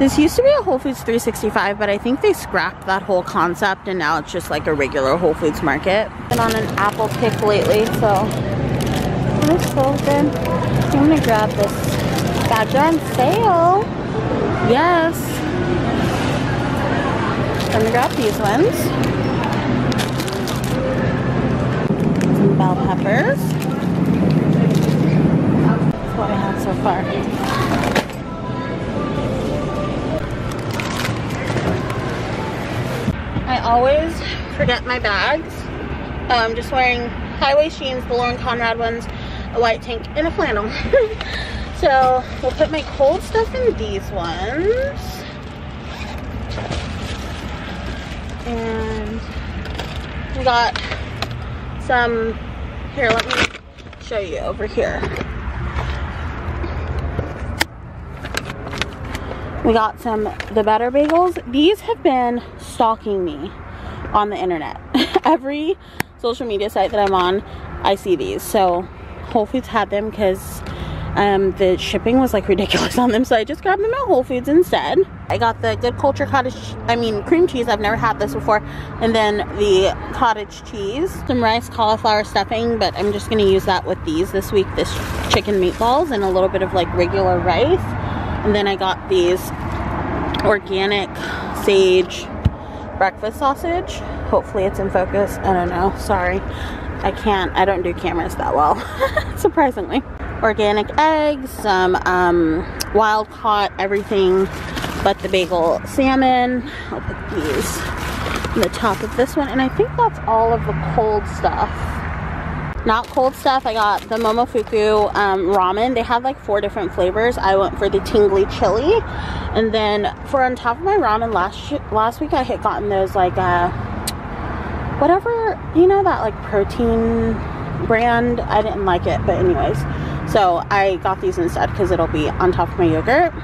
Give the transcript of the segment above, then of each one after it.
This used to be a Whole Foods 365, but I think they scrapped that whole concept and now it's just like a regular Whole Foods market. Been on an apple kick lately, so it's so good. I'm gonna grab this bag. They're on sale. Yes. I'm gonna grab these ones. Some bell peppers. That's what I have so far. I always forget my bags. I'm just wearing high-waist jeans, the Lauren Conrad ones, a white tank, and a flannel. So we'll put my cold stuff in these ones. And we got some, here, let me show you over here. We got the Better Bagels. These have been stalking me on the internet. Every social media site that I'm on, I see these. So Whole Foods had them because the shipping was like ridiculous on them. So I just grabbed them at Whole Foods instead. I got the Good Culture cream cheese. I've never had this before. And then the cottage cheese. Some rice cauliflower stuffing, but I'm just going to use that with these this week. This chicken meatballs and a little bit of like regular rice. And then I got these organic sage breakfast sausage. Hopefully it's in focus. I don't know. Sorry. I don't do cameras that well. Surprisingly. Organic eggs, some wild caught everything but the bagel salmon. I'll put these on the top of this one. And I think that's all of the cold stuff. Not cold stuff, I got the Momofuku ramen. They had like 4 different flavors. I went for the tingly chili. And then for on top of my ramen last week, I had gotten those like, whatever, you know, that like protein brand. I didn't like it, but anyways. So I got these instead because it'll be on top of my yogurt.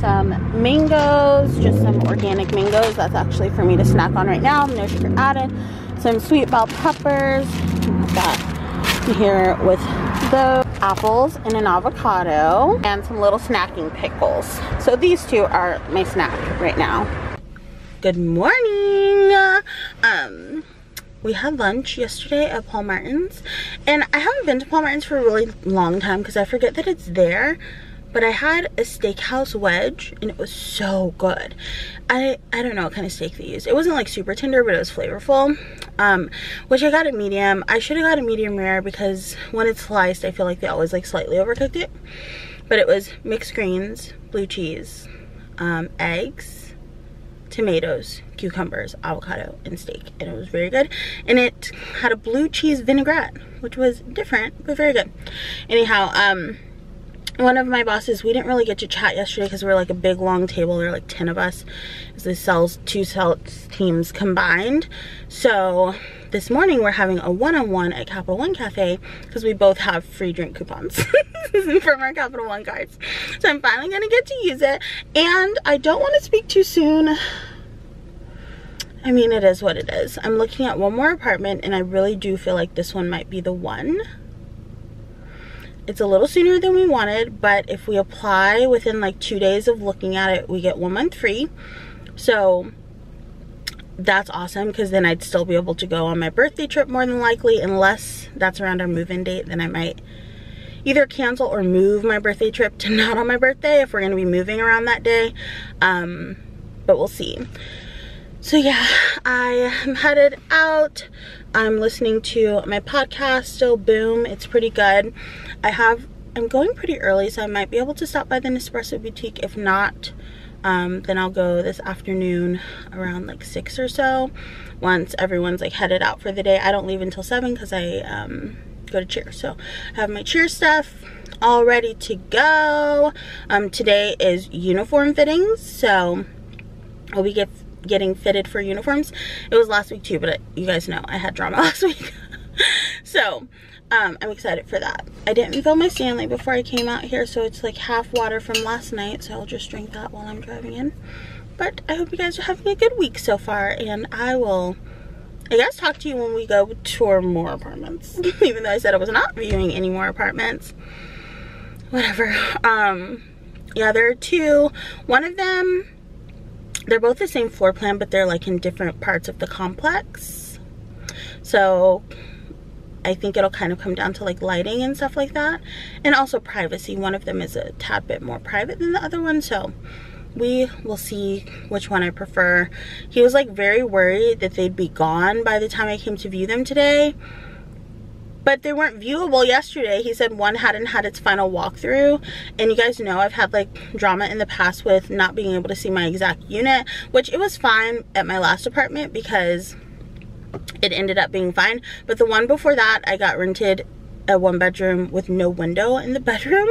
Some mangoes, just some organic mangoes. That's actually for me to snack on right now. No sugar added. Some sweet bell peppers. Got here with the apples and an avocado and some little snacking pickles. So these two are my snack right now. Good morning. We had lunch yesterday at Paul Martin's, and I haven't been to Paul Martin's for a really long time because I forget that it's there. But I had a steakhouse wedge and it was so good. I don't know what kind of steak they used. It wasn't like super tender, but it was flavorful. Which I got a medium. I should have got a medium rare because when it's sliced, I feel like they always like slightly overcooked it. But it was mixed greens, blue cheese, eggs, tomatoes, cucumbers, avocado, and steak. And it was very good. And it had a blue cheese vinaigrette, which was different, but very good. Anyhow, one of my bosses, we didn't really get to chat yesterday because we were like a big long table. There were like 10 of us. This two sales teams combined. So this morning we're having a one-on-one at Capital One Cafe because we both have free drink coupons from our Capital One cards. So I'm finally gonna get to use it. And I don't want to speak too soon. I mean, it is what it is. I'm looking at one more apartment and I really do feel like this one might be the one. It's a little sooner than we wanted, but if we apply within like 2 days of looking at it, we get 1 month free. So that's awesome because then I'd still be able to go on my birthday trip more than likely, unless that's around our move-in date. Then I might either cancel or move my birthday trip to not on my birthday if we're going to be moving around that day. But we'll see. So yeah, I am headed out. I'm listening to my podcast still, Boom. It's pretty good. I'm going pretty early, so I might be able to stop by the Nespresso Boutique. If not, then I'll go this afternoon around like 6 or so, once everyone's like headed out for the day. I don't leave until 7 because I go to cheer. So I have my cheer stuff all ready to go. Today is uniform fittings, so I'll be getting fitted for uniforms. It was last week too, but you guys know I had drama last week. So I'm excited for that. I didn't fill my Stanley before I came out here, so it's like half water from last night, so I'll just drink that while I'm driving in. But I hope you guys are having a good week so far, and I guess talk to you when we go tour more apartments. Even though I said I was not viewing any more apartments. Whatever. Yeah, there are 2. One of them they're both the same floor plan, but they're like in different parts of the complex. So I think it'll kind of come down to like lighting and stuff like that, and also privacy. One of them is a tad bit more private than the other one, so we will see which one I prefer. He was like very worried that they'd be gone by the time I came to view them today, but they weren't viewable yesterday. He said one hadn't had its final walkthrough, and you guys know I've had like drama in the past with not being able to see my exact unit, which it was fine at my last apartment because it ended up being fine. But the one before that, I got rented a 1-bedroom with no window in the bedroom,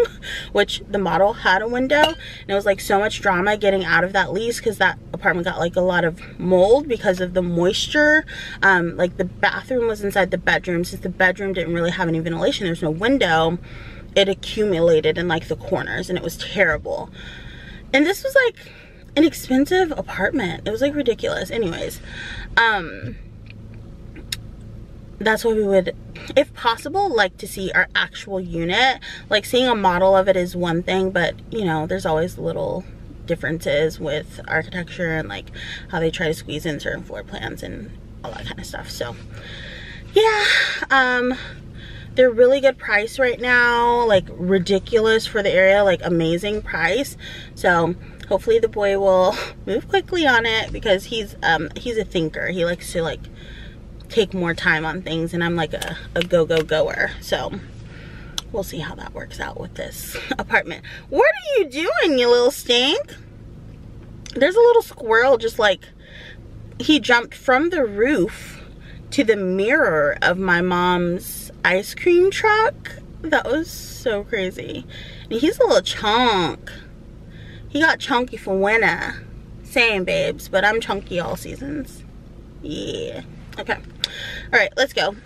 which the model had a window, and it was like so much drama getting out of that lease because that apartment got like a lot of mold because of the moisture. Like the bathroom was inside the bedroom. Since the bedroom didn't really have any ventilation, there's no window, it accumulated in like the corners, and it was terrible. And this was like an expensive apartment. It was like ridiculous. Anyways, that's why we would, if possible, like to see our actual unit. Like seeing a model of it is one thing, but you know, there's always little differences with architecture and like how they try to squeeze in certain floor plans and all that kind of stuff. So yeah, they're really good price right now, like ridiculous for the area, like amazing price. So hopefully the boy will move quickly on it, because he's a thinker. He likes to like take more time on things, and I'm like a goer. So we'll see how that works out with this apartment. What are you doing, you little stink? There's a little squirrel, just like, he jumped from the roof to the mirror of my mom's ice cream truck. That was so crazy. And he's a little chunk. He got chunky for winter. Same, babes, but I'm chunky all seasons. Yeah. Okay. All right, let's go.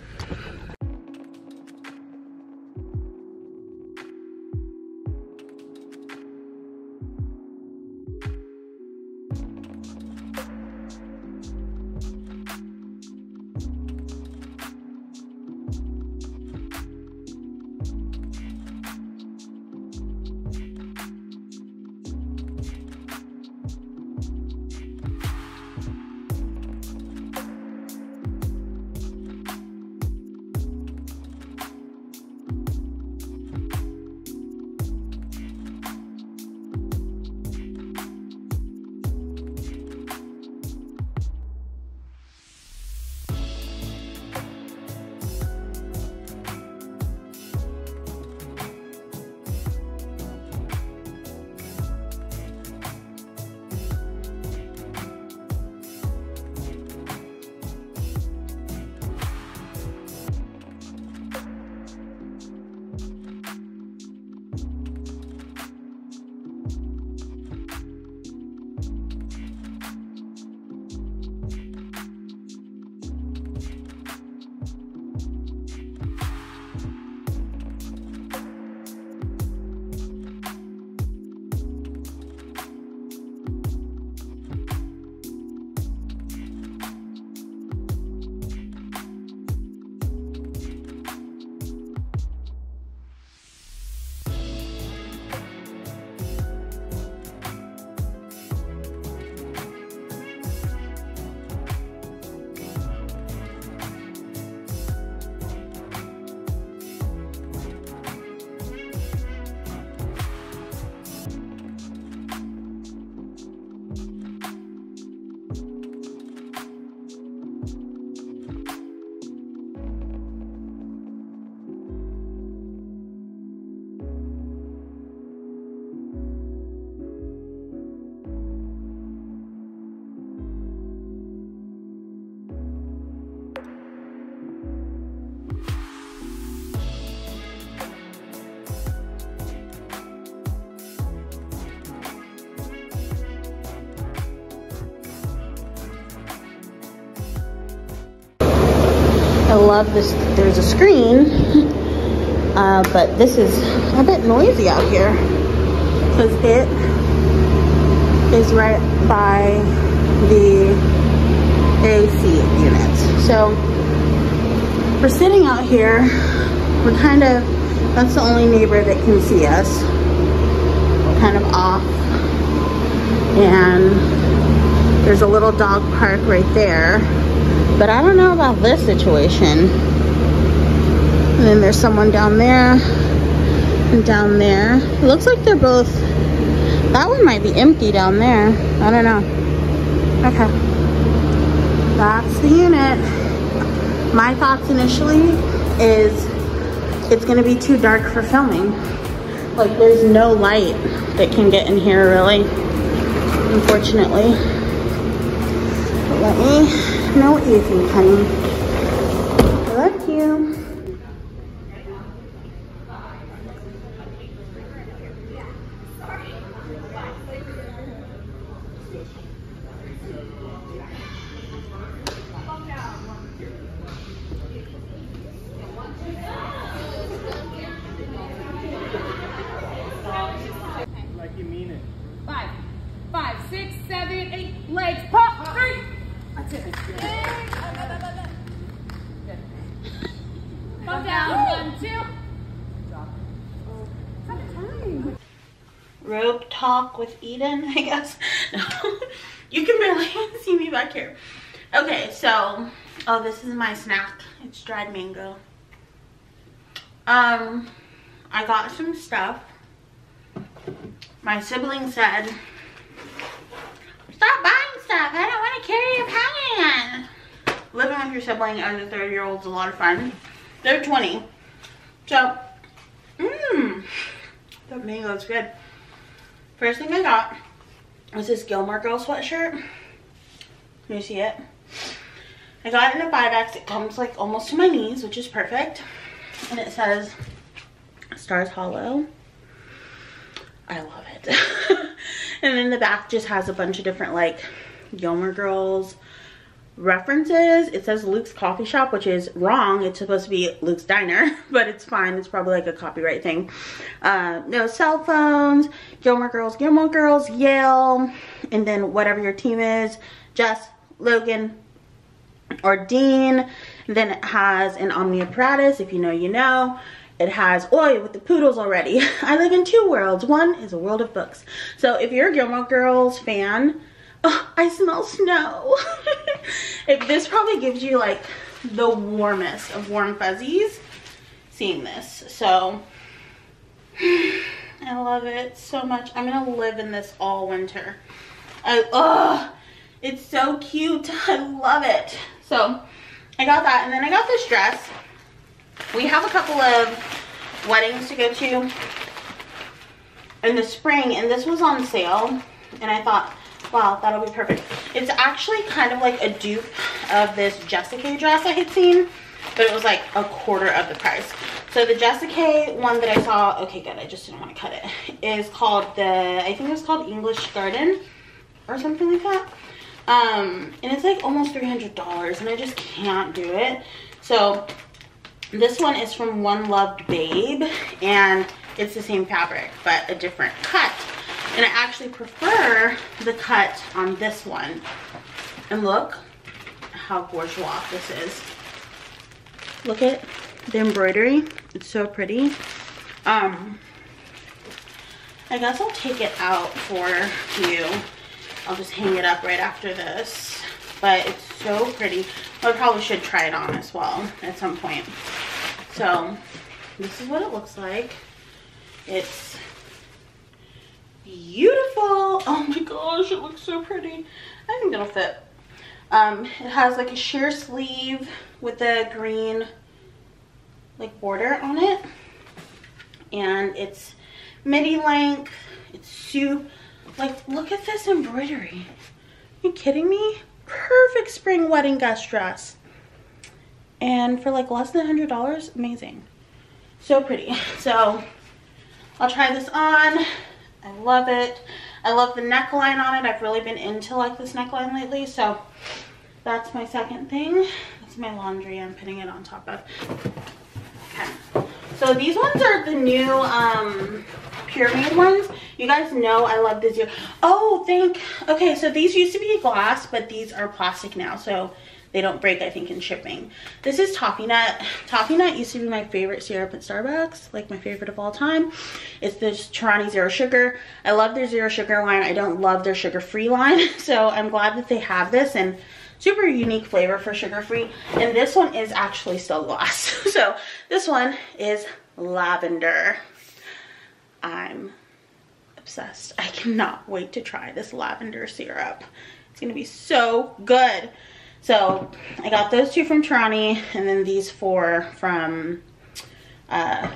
I love this. There's a screen, but this is a bit noisy out here because it is right by the AC unit. So we're sitting out here. We're kind of, that's the only neighbor that can see us. We're kind of off, and There's a little dog park right there, but I don't know about this situation. And then there's someone down there and down there. It looks like they're both, that one might be empty down there. I don't know. Okay, that's the unit. My thoughts initially is it's gonna be too dark for filming. Like, there's no light that can get in here really, unfortunately. But let me know what you think, honey. I love you. Like you mean it. 5, 6, 7, 8, legs, pop, 3. That's it. Good. Come down, 1, 2. Rope talk with Edyn, I guess. No, you can barely see me back here. Okay, so, oh, this is my snack. It's dried mango. I got some stuff. My sibling said, stop buying stuff. I don't want to carry a pan. Living with your sibling as a 30-year-old is a lot of fun. They're 20. So, the mango is good. First thing I got was this Gilmore Girls sweatshirt. Can you see it? I got it in a 5X. It comes like almost to my knees, which is perfect. And it says, Stars Hollow. I love it. And then the back just has a bunch of different like Gilmore Girls references. It says Luke's Coffee Shop, which is wrong. It's supposed to be Luke's Diner, but it's fine. It's probably like a copyright thing. No cell phones, Gilmore Girls, Yale, and then whatever your team is, Jess, Logan, or Dean. And then it has an omniapparatus, if you know, you know. It has Oi with the poodles already. I live in 2 worlds. One is a world of books. So if you're a Gilmore Girls fan, oh, I smell snow. This probably gives you like the warmest of warm fuzzies seeing this. So I love it so much. I'm gonna live in this all winter. It's so cute. I love it. So I got that, and then I got this dress. We have a couple of weddings to go to in the spring, and this was on sale, and I thought, wow, that'll be perfect. It's actually kind of like a dupe of this Jessica dress I had seen, but it was like a quarter of the price. So the Jessica one that I saw, okay good, I just didn't want to cut it, is called I think it was called English Garden or something like that. And it's like almost $300, and I just can't do it. So this one is from One Loved Babe, and it's the same fabric, but a different cut. And I actually prefer the cut on this one. And look how bourgeois this is. Look at the embroidery. It's so pretty. I guess I'll take it out for you. I'll just hang it up right after this. But it's so pretty. I probably should try it on as well at some point. So this is what it looks like. It's beautiful. Oh my gosh, it looks so pretty. I think it'll fit. It has like a sheer sleeve with a green like border on it, and it's midi length. It's like, look at this embroidery. Are you kidding me? Perfect spring wedding guest dress, and for like less than $100. Amazing. So pretty. So I'll try this on. I love it. I love the neckline on it. I've really been into like this neckline lately. So that's my second thing. That's my laundry I'm putting it on top of. Okay. So these ones are the new Pure Made ones. You guys know I love this. Okay, so these used to be glass, but these are plastic now. So they don't break, I think, in shipping. This is Toffee Nut. Toffee Nut used to be my favorite syrup at Starbucks, like my favorite of all time. It's this Torani Zero Sugar. I love their Zero Sugar line. I don't love their sugar-free line, so I'm glad that they have this, and super unique flavor for sugar-free. And this one is actually still glass. So this one is lavender. I'm obsessed. I cannot wait to try this lavender syrup. It's gonna be so good. So I got those 2 from Torani, and then these 4 from I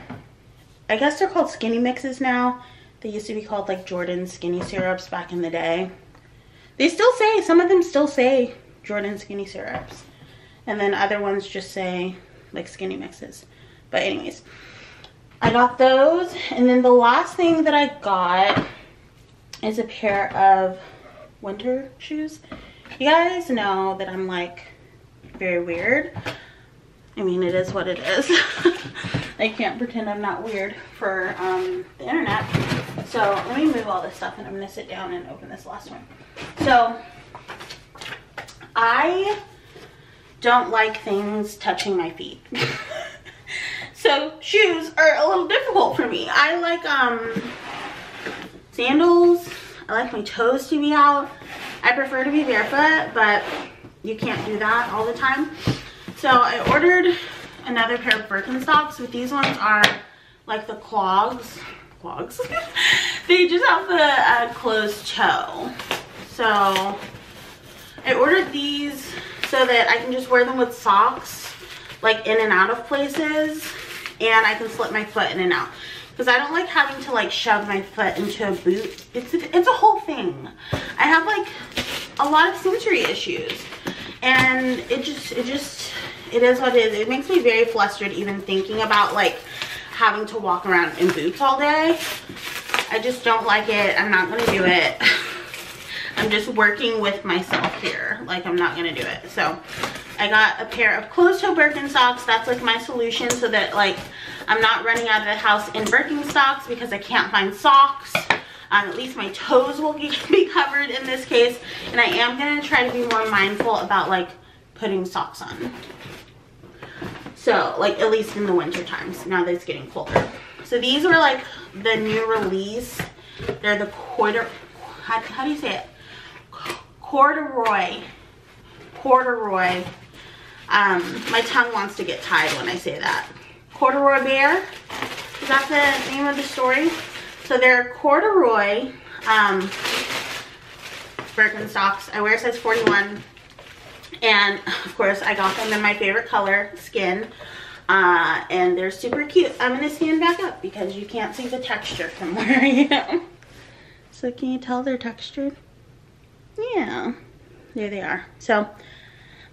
guess they're called skinny mixes now. They used to be called like Jordan skinny syrups back in the day. They still say, some of them still say Jordan skinny syrups, and then other ones just say like skinny mixes. But anyways, I got those, and then the last thing that I got is a pair of winter shoes. You guys know that I'm like very weird. I mean, it is what it is. I can't pretend I'm not weird for the internet. So let me move all this stuff, and I'm gonna sit down and open this last one. So I don't like things touching my feet. So shoes are a little difficult for me. I like sandals. I like my toes to be out. I prefer to be barefoot, but you can't do that all the time. So I ordered another pair of Birkenstocks, but these ones are like the clogs. They just have the closed toe. So I ordered these so that I can just wear them with socks, like in and out of places, and I can slip my foot in and out. Because I don't like having to like shove my foot into a boot. It's a whole thing. I have like a lot of sensory issues, and it is what it is. It makes me very flustered even thinking about like having to walk around in boots all day. I just don't like it. I'm not gonna do it. I'm just working with myself here. Like, I'm not gonna do it. So I got a pair of closed-toe Birkenstocks. That's like my solution, so that like I'm not running out of the house in Birkenstocks because I can't find socks. At least my toes will be covered in this case. And I am gonna try to be more mindful about like putting socks on. So like at least in the winter times, now that it's getting colder. So these are like the new release. They're the how do you say it? Corduroy. My tongue wants to get tied when I say that. Corduroy bear. Is that the name of the story? So they're corduroy Birkenstocks. I wear size 41. And of course I got them in my favorite color, skin. And they're super cute. I'm gonna stand back up because you can't see the texture from where I am. So can you tell they're textured? Yeah, there they are. So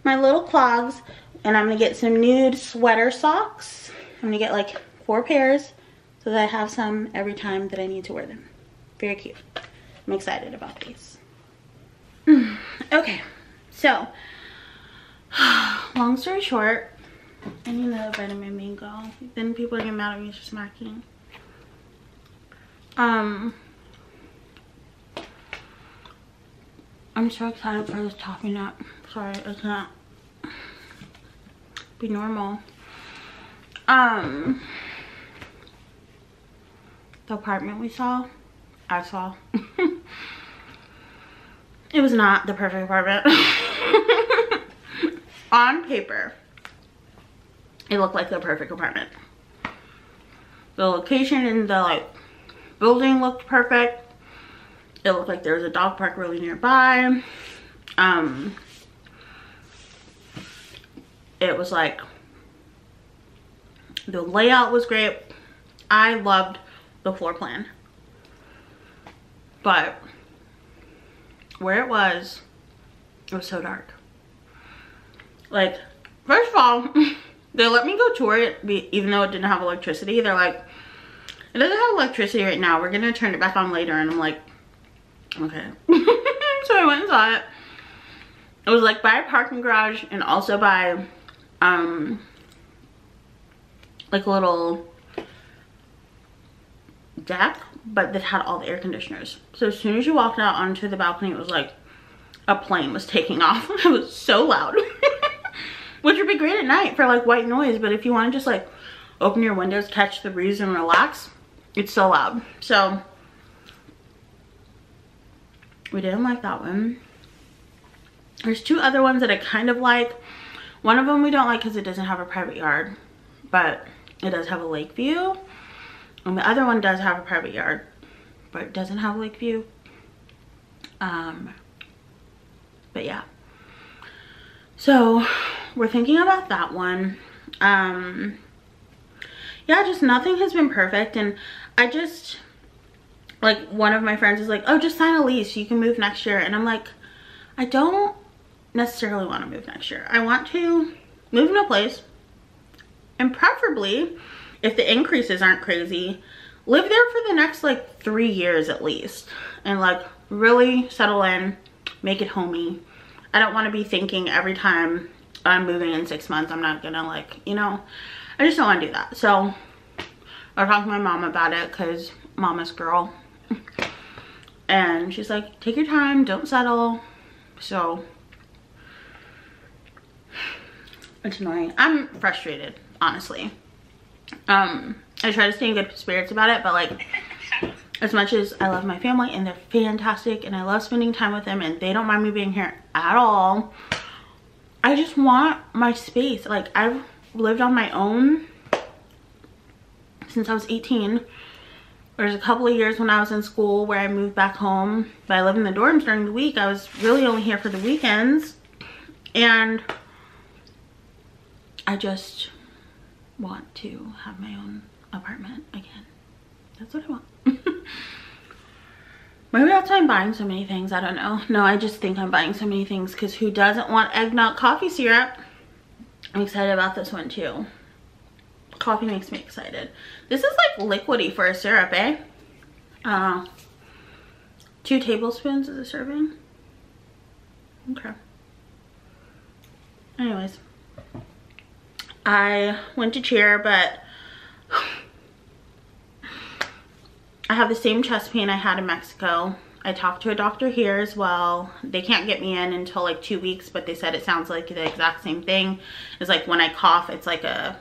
my little clogs, and I'm gonna get some nude sweater socks. I'm gonna get like 4 pairs so that I have some every time that I need to wear them. Very cute. I'm excited about these. Okay, so long story short, I need another vitamin mango. Then people are getting mad at me for smacking. I'm so excited for this Toffee Nut. Sorry, I can't be normal. The apartment I saw. It was not the perfect apartment. On paper, it looked like the perfect apartment. The location in the like building looked perfect. It looked like there was a dog park really nearby. It was like, the layout was great. I loved the floor plan. But where it was so dark. Like, first of all, they let me go tour it even though it didn't have electricity. They're like, it doesn't have electricity right now. We're gonna turn it back on later. And I'm like, okay. So I went and saw it. It was like by a parking garage and also by like a little deck, but that had all the air conditioners. So as soon as you walked out onto the balcony, it was like a plane was taking off. It was so loud. which would be great at night for like white noise, but if you want to just like open your windows, catch the breeze and relax, it's so loud. So we didn't like that one. There's two other ones that I kind of like. One of them we don't like because it doesn't have a private yard, but it does have a lake view. And the other one does have a private yard, but it doesn't have a lake view. But yeah. So we're thinking about that one. Yeah, just nothing has been perfect. And I just, like, one of my friends is like, oh, just sign a lease, you can move next year. And I'm like, I don't necessarily want to move next year. I want to move in a place, and preferably, if the increases aren't crazy, live there for the next like 3 years at least, and like really settle in, make it homey. I don't want to be thinking every time I'm moving in 6 months I'm not gonna, like, you know, I just don't want to do that. So I talked to my mom about it because mama's girl, and she's like, take your time, don't settle. So it's annoying. I'm frustrated, honestly. I try to stay in good spirits about it, but like, as much as I love my family and they're fantastic and I love spending time with them and they don't mind me being here at all, I just want my space. Like, I've lived on my own since I was 18. There's a couple of years when I was in school where I moved back home, but I lived in the dorms during the week. I was really only here for the weekends, and I just want to have my own apartment again. That's what I want. Maybe that's why I'm buying so many things. I don't know. No, I just think I'm buying so many things because who doesn't want eggnog coffee syrup? I'm excited about this one too. Coffee makes me excited. This is like liquidy for a syrup, eh? 2 tablespoons is a serving. Okay. Anyways, I went to cheer, but I have the same chest pain I had in Mexico. I talked to a doctor here as well. They can't get me in until like 2 weeks, but they said it sounds like the exact same thing. It's like when I cough, it's like a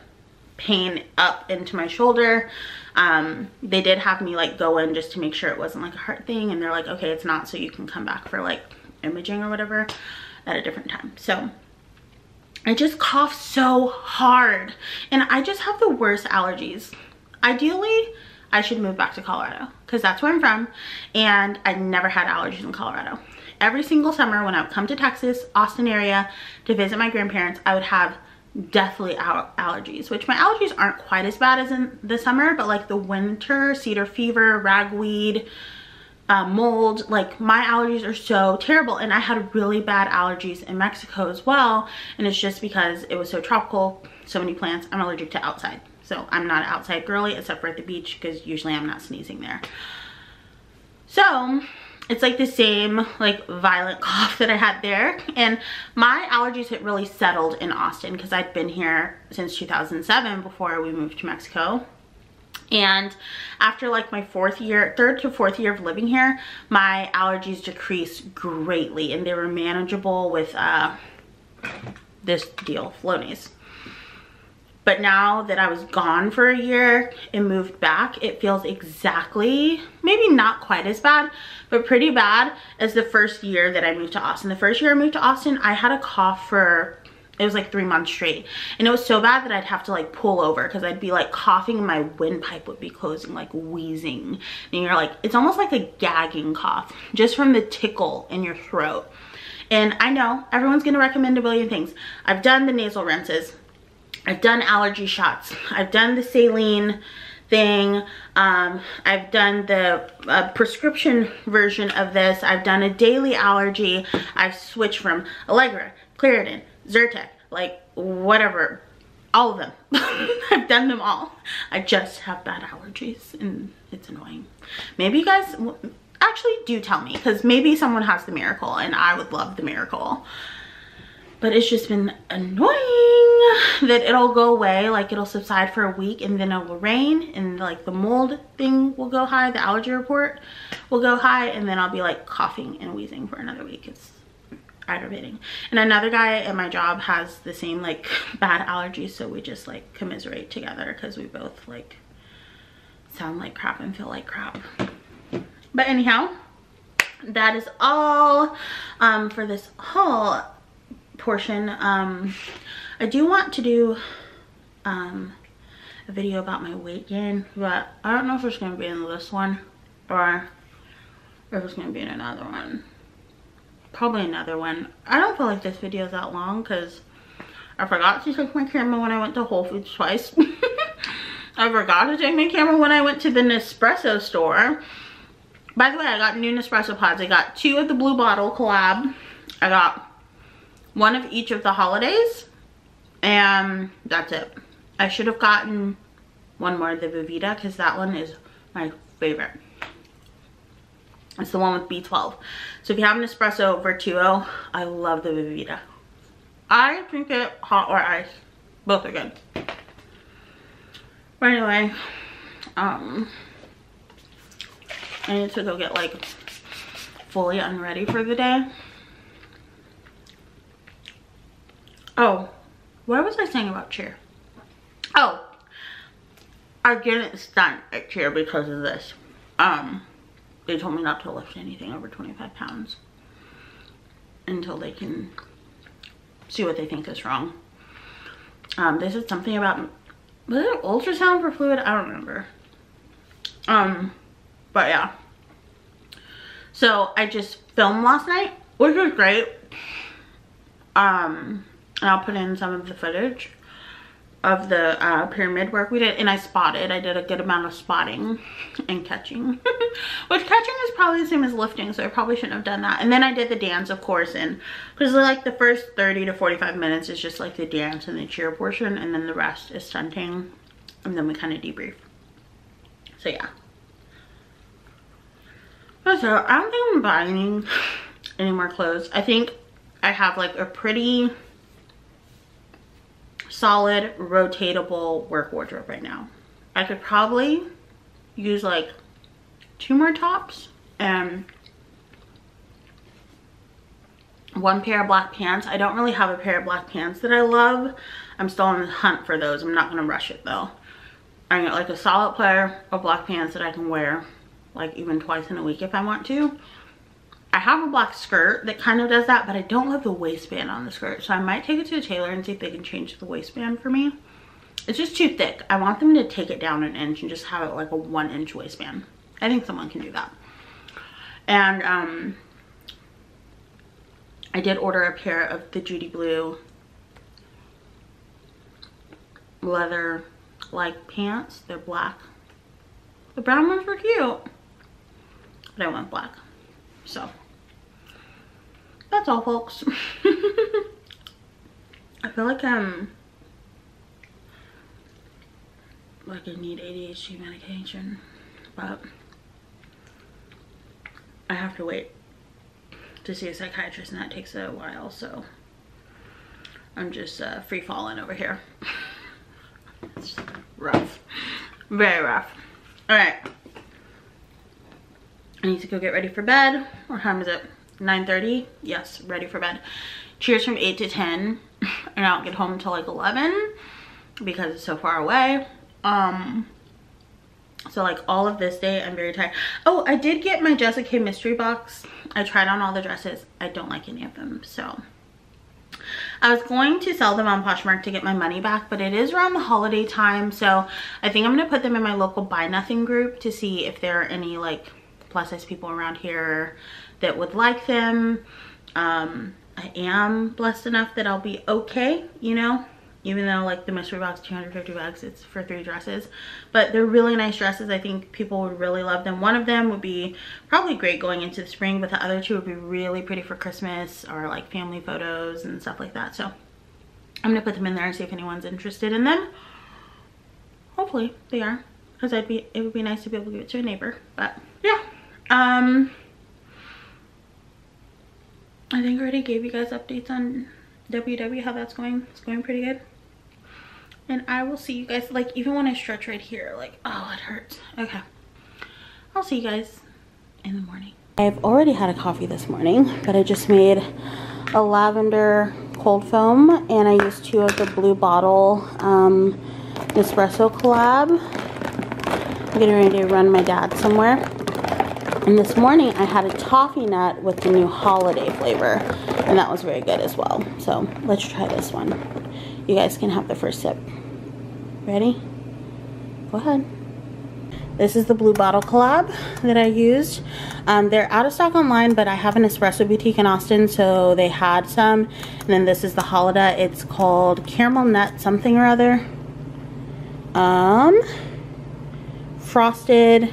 pain up into my shoulder. They did have me like go in just to make sure it wasn't like a heart thing, and they're like, okay, it's not, so you can come back for like imaging or whatever at a different time. So I just cough so hard, and I just have the worst allergies. Ideally, I should move back to Colorado because that's where I'm from, and I never had allergies in Colorado. Every single summer when I would come to Texas, Austin area to visit my grandparents, I would have deathly allergies, which my allergies aren't quite as bad as in the summer, but like the winter, cedar fever, ragweed, mold, like my allergies are so terrible. And I had really bad allergies in Mexico as well, and it's just because it was so tropical, so many plants. I'm allergic to outside, so I'm not an outside girly except for at the beach because usually I'm not sneezing there. So it's like the same like violent cough that I had there, and my allergies had really settled in Austin because I'd been here since 2007 before we moved to Mexico. And after like my third to fourth year of living here, my allergies decreased greatly, and they were manageable with this deal, Flonase. But now that I was gone for a year and moved back, it feels exactly, maybe not quite as bad, but pretty bad as the first year that I moved to Austin. The first year I moved to Austin, I had a cough for, it was like 3 months straight. And it was so bad that I'd have to like pull over because I'd be like coughing and my windpipe would be closing, like wheezing. And you're like, it's almost like a gagging cough just from the tickle in your throat. And I know everyone's gonna recommend a billion things. I've done the nasal rinses. I've done allergy shots. I've done the saline thing. I've done the prescription version of this. I've done a daily allergy. I've switched from Allegra, Claritin, Zyrtec, like whatever, all of them. I've done them all. I just have bad allergies and it's annoying. Maybe you guys actually do tell me, because maybe someone has the miracle and I would love the miracle. But it's just been annoying that it'll go away, like it'll subside for a week and then it will rain and like the mold thing will go high, the allergy report will go high, and then I'll be like coughing and wheezing for another week. aggravating. And another guy at my job has the same like bad allergies, so we just like commiserate together because we both like sound like crap and feel like crap. But anyhow, that is all for this haul portion. I do want to do a video about my weight gain, but I don't know if it's going to be in this one or if it's going to be in another one. Probably another one. I don't feel like this video is that long because I forgot to take my camera when I went to Whole Foods twice. I forgot to take my camera when I went to the Nespresso store. By the way, I got new Nespresso pods. I got 2 of the Blue Bottle collab. I got 1 of each of the holidays. And that's it. I should have gotten 1 more of the Vivita because that one is my favorite. It's the one with B12. So if you have an espresso Vertuo, I love the Vivita. I drink it hot or ice. Both are good. But anyway, I need to go get like fully unready for the day. Oh, what was I saying about cheer? Oh, I didn't stunt at cheer because of this. They told me not to lift anything over 25 pounds until they can see what they think is wrong. This is something about, was it ultrasound for fluid? I don't remember. But yeah. So I just filmed last night, which was great. And I'll put in some of the footage of the pyramid work we did, and I did a good amount of spotting and catching. Which catching is probably the same as lifting, so I probably shouldn't have done that. And then I did the dance, of course, and because like the first 30 to 45 minutes is just like the dance and the cheer portion, and then the rest is stunting, and then we kind of debrief. So yeah. So I don't think I'm buying any more clothes. I think I have like a pretty solid rotatable work wardrobe right now. I could probably use like 2 more tops and 1 pair of black pants. I don't really have a pair of black pants that I love. I'm still on the hunt for those. I'm not gonna rush it though. I got like a solid pair of black pants that I can wear like even twice in a week if I want to. I have a black skirt that kind of does that, but I don't love the waistband on the skirt. So I might take it to a tailor and see if they can change the waistband for me. It's just too thick. I want them to take it down 1 inch and just have it like a 1-inch waistband. I think someone can do that. And I did order a pair of the Judy Blue leather like pants. They're black. The brown ones were cute, but I went black. So that's all, folks. I feel like I need ADHD medication, but I have to wait to see a psychiatrist, and that takes a while, so I'm just free falling over here. It's rough, very rough. All right, I need to go get ready for bed. What time is it? 9:30? Yes, ready for bed. Cheers from 8 to 10, and I don't get home until like 11 because it's so far away. So like all of this day I'm very tired. Oh, I did get my Jessica mystery box. I tried on all the dresses. I don't like any of them, so I was going to sell them on Poshmark to get my money back, but it is around the holiday time, so I think I'm gonna put them in my local Buy Nothing group to see if there are any like plus size people around here that would like them. I am blessed enough that I'll be okay, you know, even though like the mystery box, 250 bucks, it's for 3 dresses, but they're really nice dresses. I think people would really love them. One of them would be probably great going into the spring, but the other 2 would be really pretty for Christmas or like family photos and stuff like that. So I'm gonna put them in there and see if anyone's interested in them. Hopefully they are, because it would be nice to be able to give it to a neighbor. But yeah, I think I already gave you guys updates on WW, how that's going. It's going pretty good. And I will see you guys, like even when I stretch right here, like, oh, it hurts. Okay, I'll see you guys in the morning. I've already had a coffee this morning, but I just made a lavender cold foam, and I used 2 of the Blue Bottle espresso collab. I'm getting ready to run my dad somewhere. And this morning I had a toffee nut with the new holiday flavor, and that was very good as well. So let's try this one. You guys can have the first sip. Ready? Go ahead. This is the Blue Bottle collab that I used. They're out of stock online, but I have an espresso boutique in Austin, so they had some. And then this is the Holiday. It's called Caramel Nut something or other. Frosted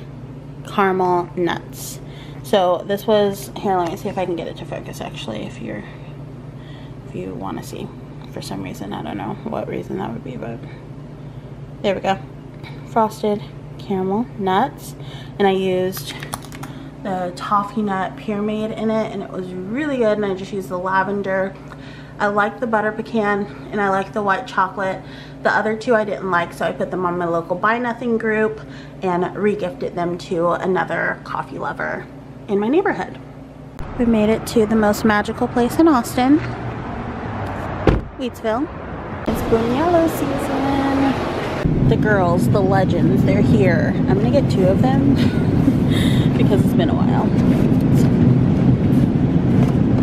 caramel nuts. So this was, here, let me see if I can get it to focus actually, if you want to see. For some reason, I don't know what reason that would be, but there we go. Frosted caramel nuts, and I used the toffee nut pyramid in it, and it was really good. And I just used the lavender. I like the butter pecan, and I like the white chocolate. The other 2 I didn't like, so I put them on my local Buy Nothing group and re-gifted them to another coffee lover in my neighborhood. We made it to the most magical place in Austin, Wheatsville. It's Buñuelo season. The girls, the legends, they're here. I'm gonna get 2 of them because it's been a while. So,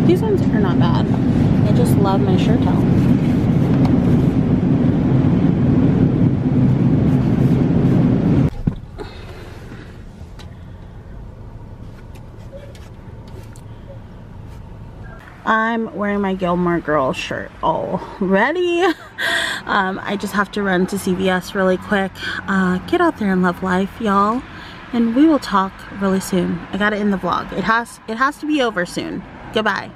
these ones are not bad. I just love my shirt tail. I'm wearing my Gilmore Girls shirt already. I just have to run to CVS really quick. Get out there and love life, y'all. And we will talk really soon. I got it in the vlog. It has to be over soon. Goodbye.